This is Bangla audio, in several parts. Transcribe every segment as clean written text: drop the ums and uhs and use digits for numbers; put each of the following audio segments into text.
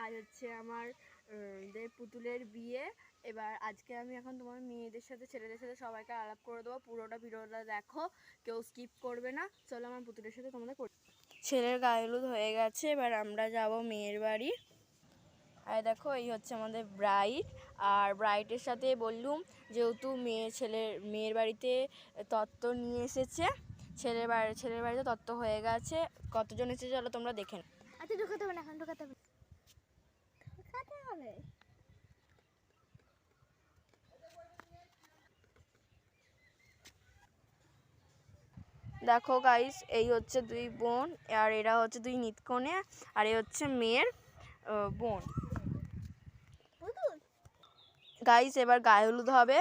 আজ হচ্ছে আমার পুতুলের বিয়ে। এবার আজকে আমি এখন তোমার মেয়েদের সাথে ছেলেদের সাথে সবাইকে আলাপ করে দেবো। পুরোটা ভিডিওটা দেখো, কেউ স্কিপ করবে না। চলো আমার পুতুলের সাথে তোমাদের ছেলের গায়ে হলুদ হয়ে গেছে, এবার আমরা যাব মেয়ের বাড়ি। আর দেখো এই হচ্ছে আমাদের ব্রাইড। আর ব্রাইডের সাথে বললুম যেহেতু মেয়ের বাড়িতে তত্ত্ব নিয়ে এসেছে, ছেলের বাড়িতে তত্ত্ব হয়ে গেছে। কতজন এসেছে চলো তোমরা দেখে নাও। আচ্ছা ঢোকাতে হবে না, এখন ঢোকাতে হবে। দেখো গাইস, এই হচ্ছে দুই বোন, আর এরা হচ্ছে দুই নিতকনে, আর এই হচ্ছে মেয়ের বোন। গাইস এবার গায়ে হলুদ হবে।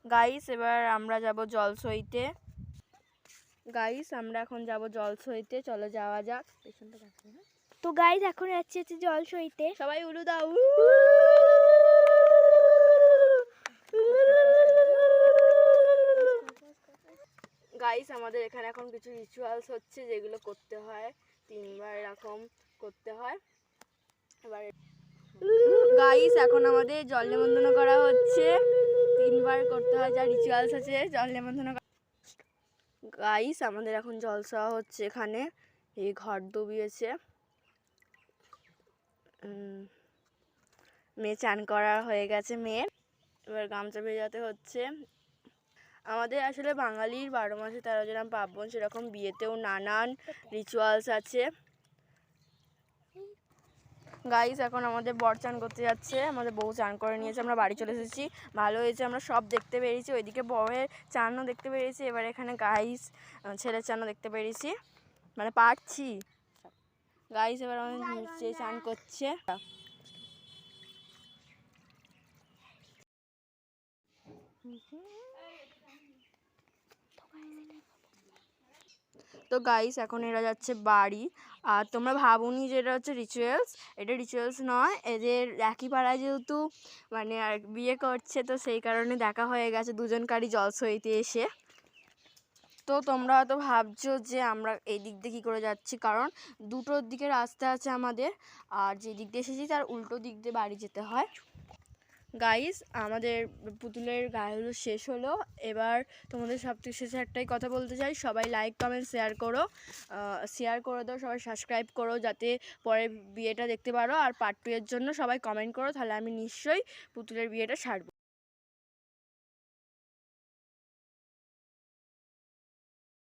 গাইস এবার আমরা যাব জল সইতে। গাইস আমরা এখন যাব জল সইতে, চলো যাওয়া যাক। তো গাইস এখন যাচ্ছে জল সইতে, সবাই উলু দাও। গাইস আমাদের এখানে এখন কিছু রিচুয়ালস হচ্ছে, যেগুলো করতে হয় 3বার এরকম করতে হয়। এবার গাইস এখন আমাদের জল নিমন্ত্রণ করা হচ্ছে, 3বার করতে হয়, যা রিচুয়ালস আছে জল নিমন্ত্রণ। গাইস আমাদের এখন জল খাওয়া হচ্ছে। এখানে এই ঘর ডুবিয়েছে, মেয়ে চান করা হয়ে গেছে মেয়ের। এবার গামছা ভেজাতে হচ্ছে। আমাদের আসলে বাঙালির 12 মাসে 13 জনা পার্বণ, সেরকম বিয়েতেও নানান রিচুয়ালস আছে। গাইস এখন আমাদের বর চান করতে যাচ্ছে, আমাদের বউ চান করে নিয়েছে, আমরা বাড়ি চলে এসেছি। ভালো হয়েছে, আমরা সব দেখতে পেরেছি। ওইদিকে বউয়ের চানও দেখতে পেরেছি, এবার এখানে গাইস ছেলের চানও দেখতে পেরেছি, মানে পারছি। গাইস এবার আমাদের চান করছে। তো গাইস এখন এরা যাচ্ছে বাড়ি। আর তোমরা ভাবুনি যে এটা হচ্ছে রিচুয়ালস, এটা রিচুয়ালস নয়। এদের একই পাড়ায় যেহেতু মানে আর বিয়ে করছে, তো সেই কারণে দেখা হয়ে গেছে দুজনকারই জল সইতে এসে। তো তোমরা হয়তো ভাবছো যে আমরা এই দিক দিয়ে কী করে যাচ্ছি, কারণ দুটোর দিকে রাস্তা আছে আমাদের, আর যে দিক দিয়ে এসেছি তার উল্টো দিক দিয়ে বাড়ি যেতে হয়। গাইস আমাদের পুতুলের গায়ে হলুদ শেষ হলো। এবার তোমাদের সব থেকে শেষে একটাই কথা বলতে চাই, সবাই লাইক কমেন্ট শেয়ার করে দাও, সবাই সাবস্ক্রাইব করো, যাতে পরে বিয়েটা দেখতে পারো। আর পার্ট 2 এর জন্য সবাই কমেন্ট করো, তাহলে আমি নিশ্চয়ই পুতুলের বিয়েটা সারবো।